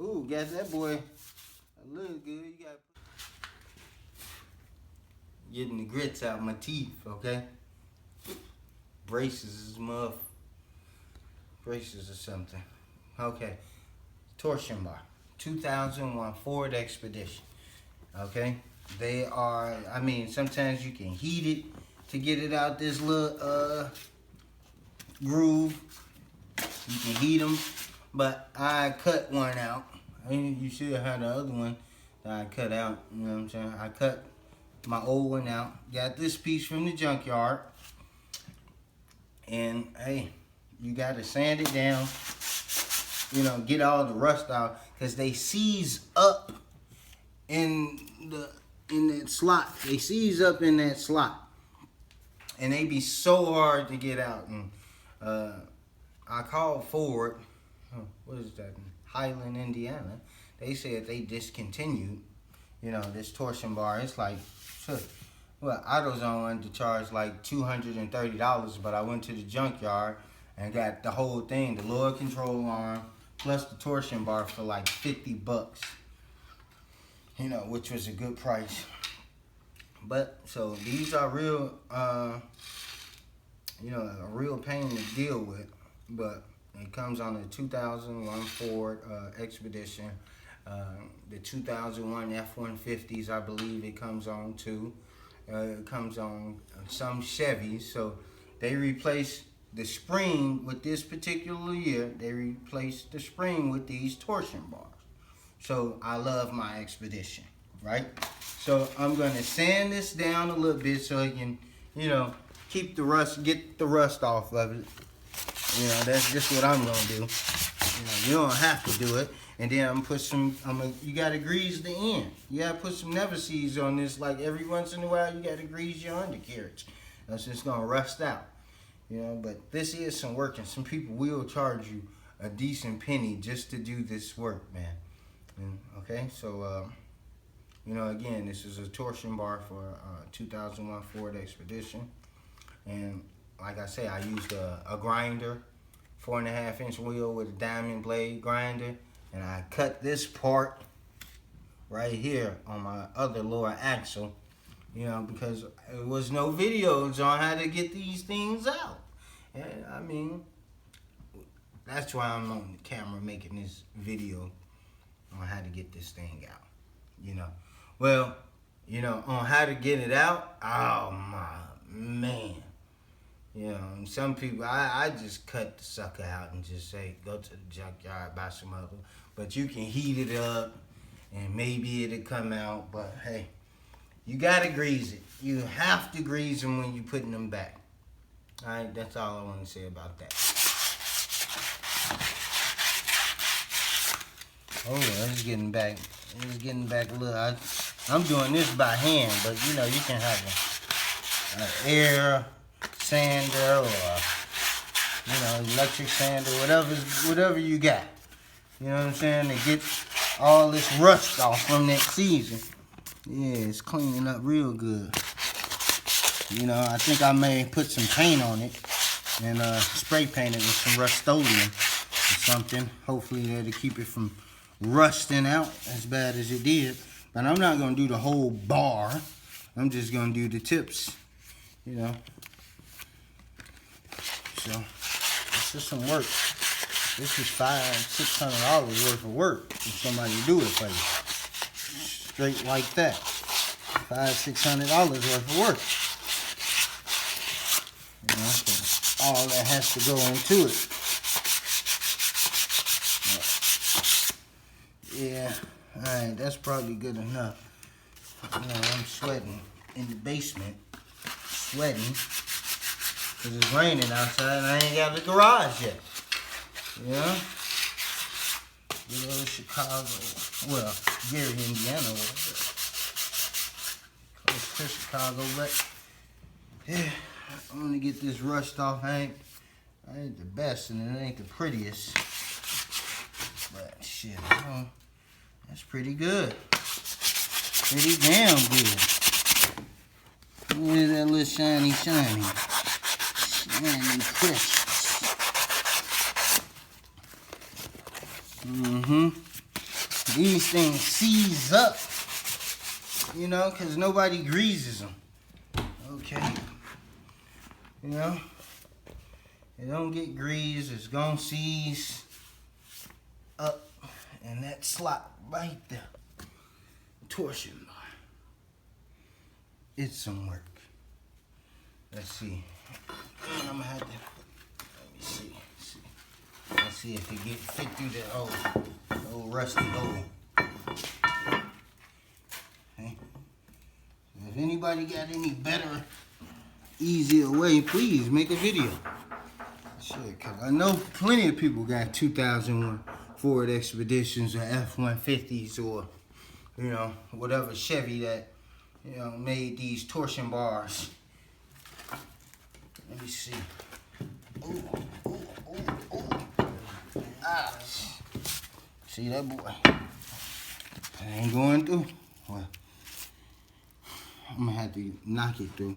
Ooh, got that boy a little good. You got getting the grits out my teeth, okay? Braces is braces or something. Okay. Torsion bar. 2001 Ford Expedition. Okay? They are, I mean, sometimes you can heat it to get it out this little groove. You can heat them, but I cut one out. I mean, you should have had the other one that I cut out. You know what I'm saying? I cut my old one out. Got this piece from the junkyard. And hey, you gotta sand it down. You know, get all the rust out, because they seize up in that slot. They seize up in that slot, and they be so hard to get out. And I called Ford. What is that? Highland, Indiana. They said they discontinued, you know, this torsion bar. It's like, well, AutoZone wanted to charge like $230, but I went to the junkyard and got the whole thing, the lower control arm plus the torsion bar, for like 50 bucks. You know, which was a good price. But so these are real, you know, a real pain to deal with. But it comes on the 2001 Ford Expedition, the 2001 F-150s, I believe it comes on too. It comes on some Chevys. So they replaced the spring with this particular year. They replaced the spring with these torsion bars. So I love my Expedition, right? So I'm gonna sand this down a little bit so it can, you know, keep the rust, get the rust off of it. You know, that's just what I'm gonna do. You know, you don't have to do it. And then I'm gonna put some, you gotta grease the end. You gotta put some never seeds on this. Like every once in a while, you gotta grease your undercarriage. That's just gonna rust out. You know, but this is some work, and some people will charge you a decent penny just to do this work, man. And, okay, so, you know, again, this is a torsion bar for 2001 Ford Expedition. And like I say, I used a grinder, 4.5-inch wheel with a diamond blade grinder. And I cut this part right here on my other lower axle, you know, because there was no videos on how to get these things out. And I mean, that's why I'm on the camera making this video on how to get this thing out, you know. Well, you know, on how to get it out, oh my man. You know, some people, I just cut the sucker out and just say, go to the junkyard, buy some other. But you can heat it up and maybe it'll come out. But hey, you gotta grease it. You have to grease them when you're putting them back. All right, that's all I want to say about that. Oh, it's getting back. It's getting back a little. I'm doing this by hand, but you know, you can have an air sander or, you know, electric sander, whatever you got. You know what I'm saying? To get all this rust off from that season. Yeah, it's cleaning up real good. You know, I think I may put some paint on it and spray paint it with some Rust-Oleum or something. Hopefully that'll keep it from rusting out as bad as it did. But I'm not going to do the whole bar. I'm just going to do the tips, you know. So, it's just some work. This is $500-600 worth of work if somebody do it for you. Straight like that. $500-600 worth of work. You know, so all that has to go into it. Yeah, alright, that's probably good enough. You know, I'm sweating in the basement. Sweating. Because it's raining outside and I ain't got the garage yet. You know? Good old Chicago. Well, Gary, Indiana. Close to Chicago, but yeah, I'm gonna get this rust off. I ain't the best and it ain't the prettiest. But shit, you know, that's pretty good. Pretty damn good. Look at that little shiny. Shiny crisp. these things seize up, you know, because nobody greases them. Okay. You know, it don't get greased, it's gonna seize up, and that slot right there, torsion bar. It's some work. Let's see. And I'm gonna have to, let me see. Let's see if it get fit through the old rusty hole. Okay. If anybody got any better, easier way, please make a video. Shit, cause I know plenty of people got 2001 Ford Expeditions or F-150s or, you know, whatever Chevy that, you know, made these torsion bars. Let me see. Ooh, ooh, ooh, ooh. Ah. See that boy? I ain't going through. Well, I'm gonna have to knock it through.